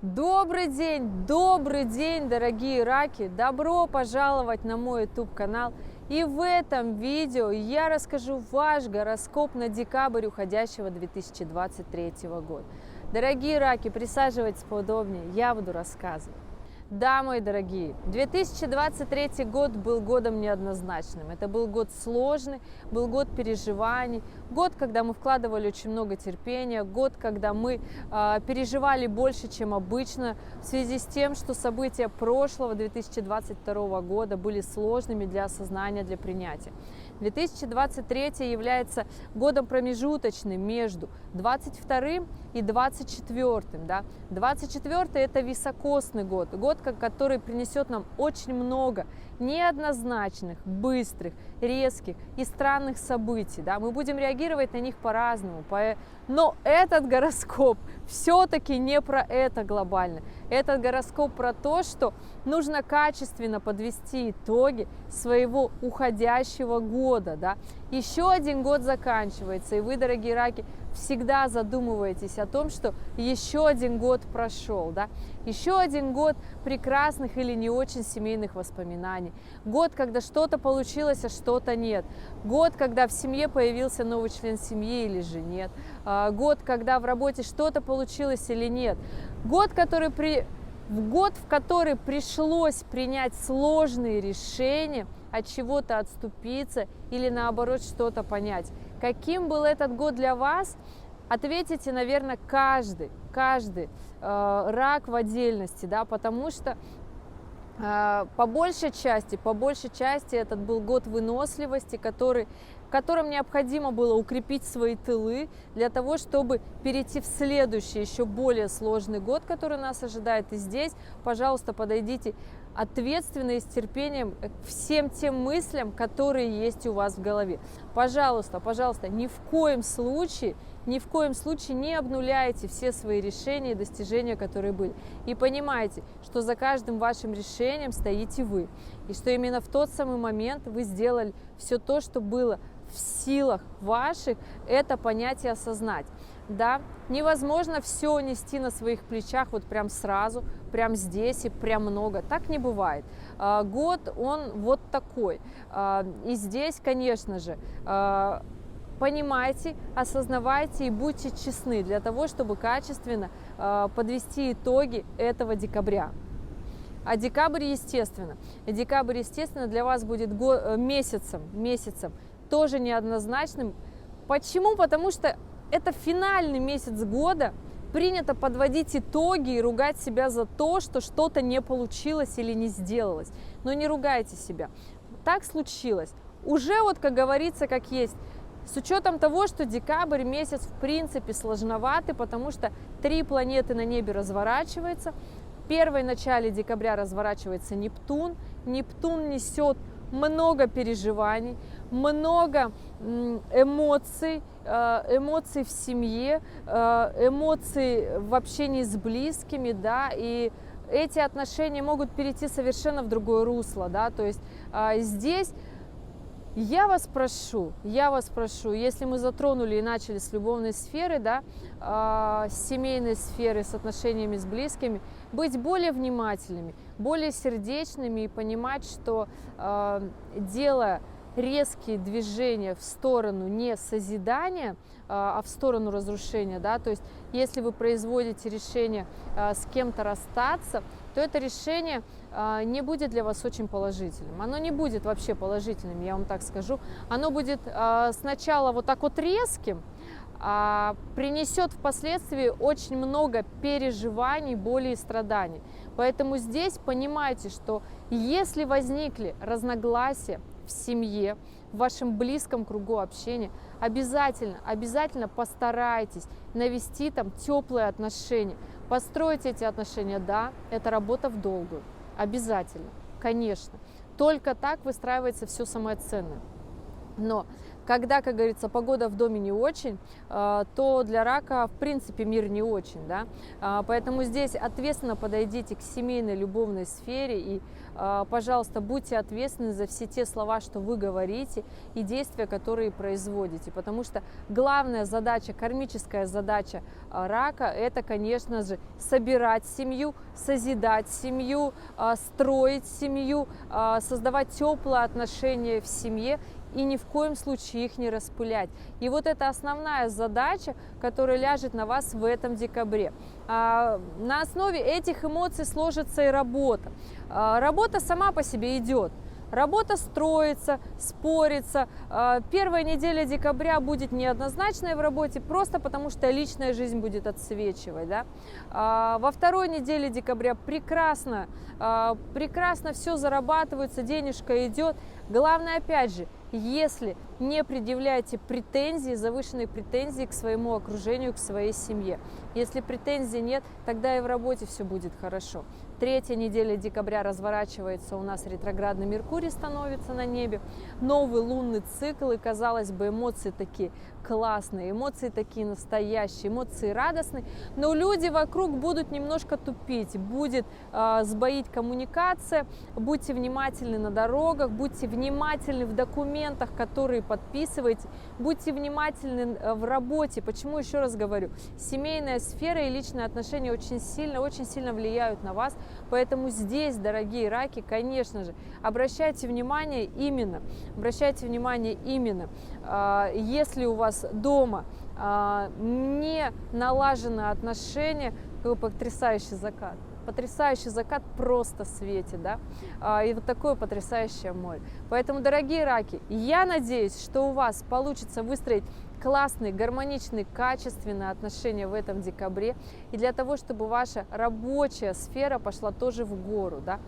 Добрый день, дорогие раки! Добро пожаловать на мой YouTube-канал. И в этом видео я расскажу ваш гороскоп на декабрь уходящего 2023 года. Дорогие раки, присаживайтесь поудобнее, я буду рассказывать. Да, мои дорогие, 2023 год был годом неоднозначным. Это был год сложный, был год переживаний, год, когда мы вкладывали очень много терпения, год, когда мы переживали больше, чем обычно, в связи с тем, что события прошлого 2022 года были сложными для осознания, для принятия. 2023 является годом промежуточным между 22 и 24. Да? 24 это високосный год, который принесет нам очень много неоднозначных, быстрых, резких и странных событий. Да? Мы будем реагировать на них по-разному. Но этот гороскоп все-таки не про это глобально. Этот гороскоп про то, что нужно качественно подвести итоги своего уходящего года. Да? Еще один год заканчивается, и вы, дорогие раки, всегда задумываетесь о том, что еще один год прошел. Да? Еще один год прекрасных или не очень семейных воспоминаний. Год, когда что-то получилось, а что-то нет. Год, когда в семье появился новый член семьи или же нет. Год, когда в работе что-то получилось или нет. Год, в который пришлось принять сложные решения, от чего-то отступиться или наоборот что-то понять. Каким был этот год для вас? Ответите, наверное, каждый рак в отдельности, да, потому что по большей части этот был год выносливости, которым необходимо было укрепить свои тылы для того, чтобы перейти в следующий, еще более сложный год, который нас ожидает. И здесь, пожалуйста, подойдите ответственно и с терпением к всем тем мыслям, которые есть у вас в голове. Пожалуйста, ни в коем случае не обнуляйте все свои решения и достижения, которые были. И понимайте, что за каждым вашим решением стоите вы. И что именно в тот самый момент вы сделали все то, что было в силах ваших, это понять и осознать. Да, невозможно все нести на своих плечах вот прям сразу, прям здесь и прям много. Так не бывает. Год, он вот такой. И здесь, конечно же, понимайте, осознавайте и будьте честны для того, чтобы качественно подвести итоги этого декабря. А декабрь, естественно, для вас будет месяцем тоже неоднозначным. Почему? Потому что это финальный месяц года, принято подводить итоги и ругать себя за то, что что-то не получилось или не сделалось. Но не ругайте себя. Так случилось. Уже вот, как говорится, как есть. С учетом того, что декабрь месяц в принципе сложноватый, потому что 3 планеты на небе разворачиваются. В начале декабря разворачивается Нептун. Нептун несет много переживаний, много эмоций в семье, эмоций в общении с близкими, да, и эти отношения могут перейти совершенно в другое русло, да, то есть здесь я вас прошу, если мы затронули и начали с любовной сферы, да, с семейной сферы, с отношениями с близкими, быть более внимательными, более сердечными и понимать, что делая резкие движения в сторону не созидания, а в сторону разрушения, да, то есть если вы производите решение с кем-то расстаться, то это решение не будет для вас очень положительным. Оно не будет вообще положительным, я вам так скажу. Оно будет сначала вот так вот резким, а принесет впоследствии очень много переживаний, боли и страданий. Поэтому здесь понимайте, что если возникли разногласия в семье, в вашем близком кругу общения, обязательно постарайтесь навести там теплые отношения, построить эти отношения. Да, это работа в долгую, обязательно, конечно. Только так выстраивается все самое ценное. Но Когда, как говорится, погода в доме не очень, то для рака, в принципе, мир не очень, да. Поэтому здесь ответственно подойдите к семейной, любовной сфере и, пожалуйста, будьте ответственны за все те слова, что вы говорите, и действия, которые производите. Потому что главная задача, кармическая задача рака – это, конечно же, собирать семью, созидать семью, строить семью, создавать теплые отношения в семье, и ни в коем случае их не распылять. И вот это основная задача, которая ляжет на вас в этом декабре. На основе этих эмоций сложится и работа. Работа сама по себе идет. Работа строится, спорится. Первая неделя декабря будет неоднозначной в работе, просто потому что личная жизнь будет отсвечивать. Да? Во второй неделе декабря прекрасно все зарабатывается, денежка идет. Главное, опять же, если не предъявляете претензии, завышенные претензии к своему окружению, к своей семье. Если претензий нет, тогда и в работе все будет хорошо. Третья неделя декабря разворачивается, у нас ретроградный Меркурий становится на небе, новый лунный цикл, и, казалось бы, эмоции такие классные, эмоции такие настоящие, эмоции радостные, но люди вокруг будут немножко тупить, будет сбоить коммуникация, будьте внимательны на дорогах, будьте внимательны в документах, которые подписываете, будьте внимательны в работе. Почему, еще раз говорю, семейная сфера и личные отношения очень сильно влияют на вас, поэтому здесь, дорогие раки, конечно же, обращайте внимание именно, если у вас дома не налажены отношения, какой потрясающий закат просто светит, да, и вот такое потрясающее море. Поэтому, дорогие раки, я надеюсь, что у вас получится выстроить классные, гармоничные, качественные отношения в этом декабре, и для того, чтобы ваша рабочая сфера пошла тоже в гору, да.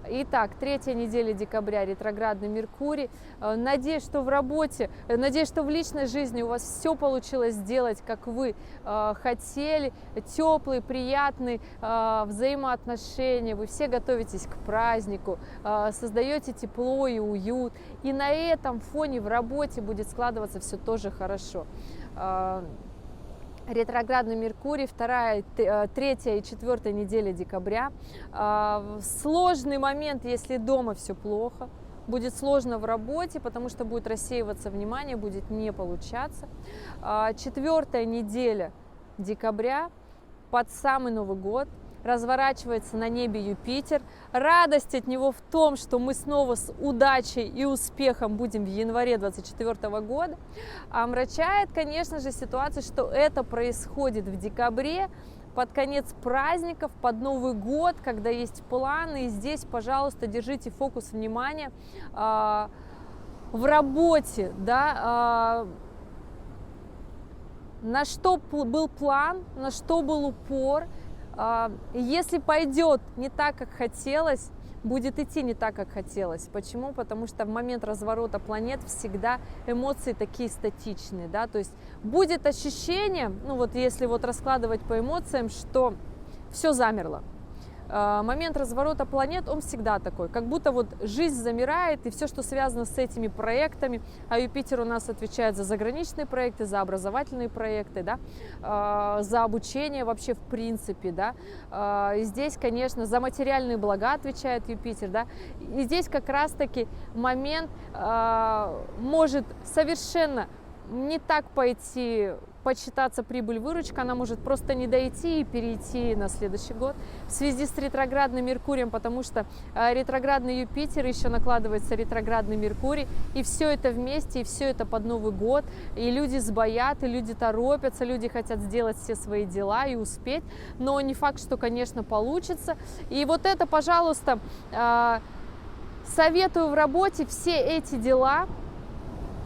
Итак, третья неделя декабря, ретроградный Меркурий. Надеюсь, что в работе, надеюсь, что в личной жизни у вас все получилось сделать, как вы хотели. Теплые, приятные взаимоотношения. Вы все готовитесь к празднику, создаете тепло и уют. И на этом фоне в работе будет складываться все тоже хорошо. Ретроградный Меркурий, 2, 3 и 4 неделя декабря. Сложный момент, если дома все плохо. Будет сложно в работе, потому что будет рассеиваться внимание, будет не получаться. 4 неделя декабря, под самый Новый год, разворачивается на небе Юпитер. Радость от него в том, что мы снова с удачей и успехом будем в январе 2024 года. Омрачает, конечно же, ситуация, что это происходит в декабре, под конец праздников, под Новый год, когда есть планы. И здесь, пожалуйста, держите фокус внимания в работе, да, на что был план, на что был упор. Если пойдет не так, как хотелось, будет идти не так, как хотелось. Почему? Потому что в момент разворота планет всегда эмоции такие статичные, да, то есть будет ощущение, ну вот если вот раскладывать по эмоциям, что все замерло. Момент разворота планет, он всегда такой, как будто вот жизнь замирает, и все, что связано с этими проектами, а Юпитер у нас отвечает за заграничные проекты, за образовательные проекты, да, за обучение вообще в принципе, да, и здесь, конечно, за материальные блага отвечает Юпитер, да, и здесь как раз-таки момент может совершенно не так пойти, подсчитаться прибыль-выручка, она может просто не дойти и перейти на следующий год в связи с ретроградным Меркурием, потому что ретроградный Юпитер, еще накладывается ретроградный Меркурий, и все это вместе, и все это под Новый год, и люди сбоят, и люди торопятся, люди хотят сделать все свои дела и успеть, но не факт, что, конечно, получится. И вот это, пожалуйста, советую в работе все эти дела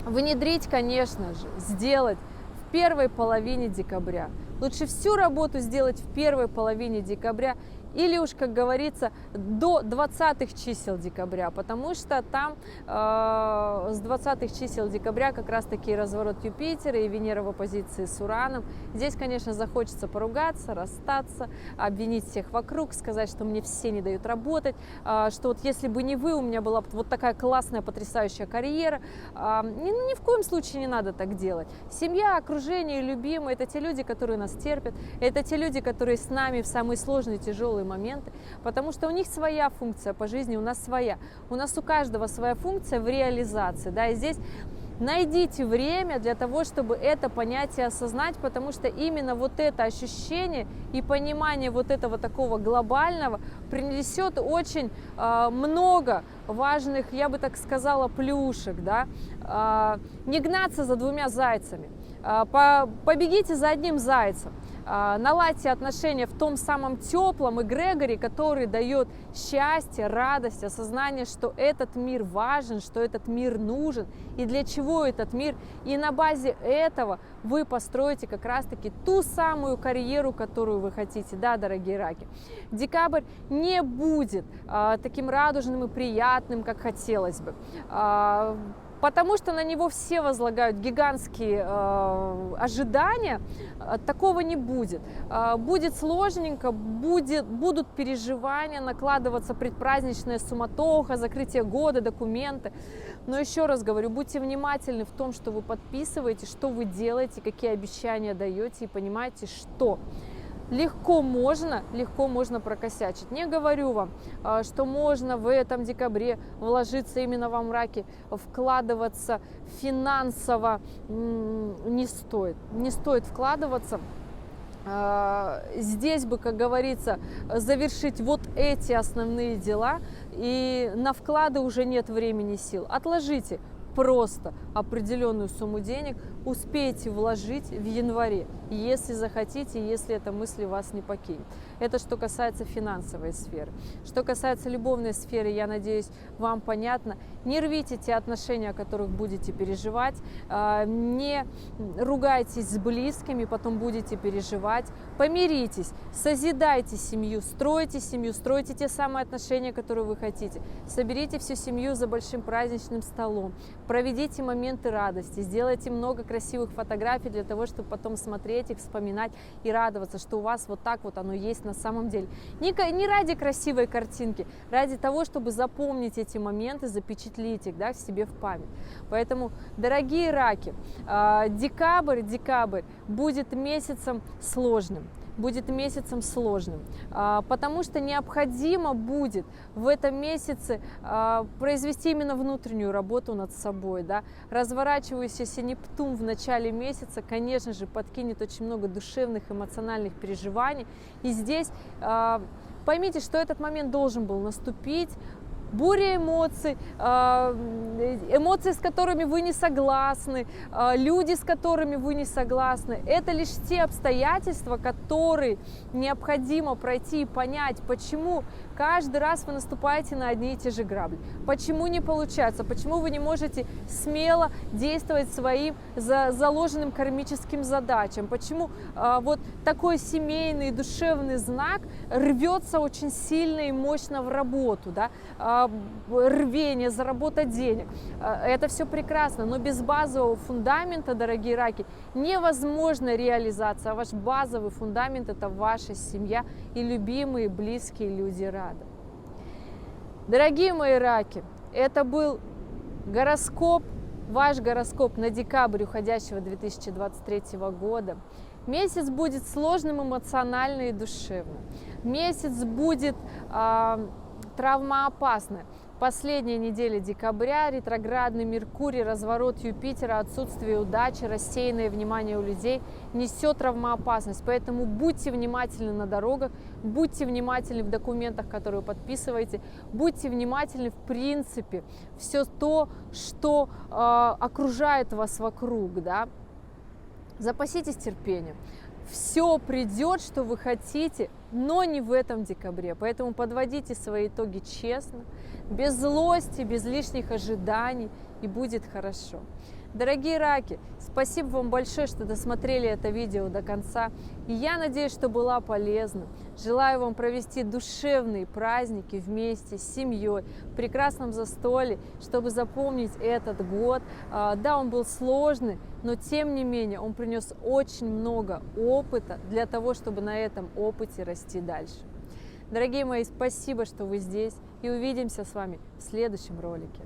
внедрить, конечно же, сделать в первой половине декабря. Лучше всю работу сделать в первой половине декабря или уж, как говорится, до 20-х чисел декабря, потому что там с 20-х чисел декабря как раз-таки разворот Юпитера и Венера в оппозиции с Ураном. Здесь, конечно, захочется поругаться, расстаться, обвинить всех вокруг, сказать, что мне все не дают работать, что вот если бы не вы, у меня была вот такая классная, потрясающая карьера. Ни в коем случае не надо так делать. Семья, окружение, любимые – это те люди, которые нас терпят, это те люди, которые с нами в самые сложные, тяжелые моменты, потому что у них своя функция по жизни, у нас своя. У нас у каждого своя функция в реализации. Да, и здесь найдите время для того, чтобы это понятие осознать, потому что именно вот это ощущение и понимание вот этого такого глобального принесет очень много важных, я бы так сказала, плюшек. Да? Не гнаться за двумя зайцами, побегите за одним зайцем. Наладьте отношения в том самом теплом эгрегоре, который дает счастье, радость, осознание, что этот мир важен, что этот мир нужен и для чего этот мир. И на базе этого вы построите как раз-таки ту самую карьеру, которую вы хотите, да, дорогие раки. Декабрь не будет таким радужным и приятным, как хотелось бы. Потому что на него все возлагают гигантские ожидания, такого не будет. Будет сложненько, будут переживания, накладываться предпраздничная суматоха, закрытие года, документы. Но еще раз говорю, будьте внимательны в том, что вы подписываете, что вы делаете, какие обещания даете, и понимаете, что легко можно прокосячить. Не говорю вам, что можно в этом декабре вложиться именно вам, раки, вкладываться финансово не стоит. Не стоит вкладываться. Здесь бы, как говорится, завершить вот эти основные дела, и на вклады уже нет времени и сил. Отложите просто определенную сумму денег, успеете вложить в январе, если захотите, если эта мысль вас не покинет. Это что касается финансовой сферы. Что касается любовной сферы, я надеюсь, вам понятно. Не рвите те отношения, о которых будете переживать, не ругайтесь с близкими, потом будете переживать. Помиритесь, созидайте семью, стройте те самые отношения, которые вы хотите. Соберите всю семью за большим праздничным столом, проведите моменты радости, сделайте много красивых фотографий для того, чтобы потом смотреть их, вспоминать и радоваться, что у вас вот так вот оно есть на самом деле. Не ради красивой картинки, ради того, чтобы запомнить эти моменты, запечатлить их, да, в себе в память. Поэтому, дорогие раки, декабрь будет месяцем сложным. Потому что необходимо будет в этом месяце произвести именно внутреннюю работу над собой. Да? Разворачивающийся Нептун в начале месяца, конечно же, подкинет очень много душевных, эмоциональных переживаний. И здесь поймите, что этот момент должен был наступить. Буря эмоций, эмоции, с которыми вы не согласны, люди, с которыми вы не согласны. Это лишь те обстоятельства, которые необходимо пройти и понять, почему каждый раз вы наступаете на одни и те же грабли. Почему не получается, почему вы не можете смело действовать своим заложенным кармическим задачам, почему вот такой семейный душевный знак рвется очень сильно и мощно в работу, да? Рвение, заработать денег. Это все прекрасно, но без базового фундамента, дорогие раки, невозможна реализация. А ваш базовый фундамент – это ваша семья и любимые, близкие люди рядом. Дорогие мои раки, это был гороскоп, ваш гороскоп на декабрь уходящего 2023 года. Месяц будет сложным эмоционально и душевно. Месяц будет травмоопасны. Последняя неделя декабря, ретроградный Меркурий, разворот Юпитера, отсутствие удачи, рассеянное внимание у людей несет травмоопасность. Поэтому будьте внимательны на дорогах, будьте внимательны в документах, которые вы подписываете, будьте внимательны в принципе все то, что окружает вас вокруг. Да? Запаситесь терпением. Все придет, что вы хотите, но не в этом декабре. Поэтому подводите свои итоги честно, без злости, без лишних ожиданий, и будет хорошо. Дорогие раки, спасибо вам большое, что досмотрели это видео до конца. И я надеюсь, что была полезна. Желаю вам провести душевные праздники вместе с семьей, в прекрасном застолье, чтобы запомнить этот год. Да, он был сложный, но тем не менее он принес очень много опыта для того, чтобы на этом опыте расти дальше. Дорогие мои, спасибо, что вы здесь, и увидимся с вами в следующем ролике.